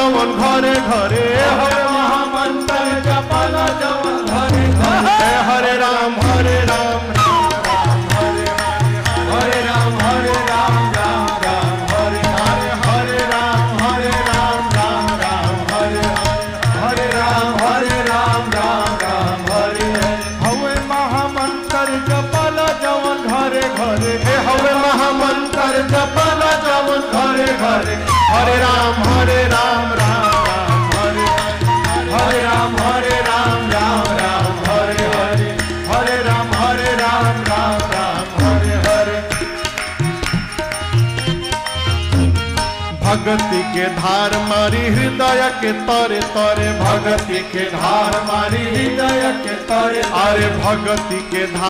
जवन घरे घरे हरे महामंत्र जपला जवन घरे घरे हरे राम हरे राम राम राम हरे हरे राम राम राम हरे हरे हरे राम राम राम हरे हरे राम राम हरे हवे महामंत्र जपला जवन घरे घरे हवे महामंत्र जपला जवन घरे घरे हरे राम राम राम हरे हरे राम राम राम हरे हरे राम राम हरे हरे भक्ति के धार मारी हृदय के तरे तरे भक्ति के धार मारी हृदय के तरे अरे भक्ति के धार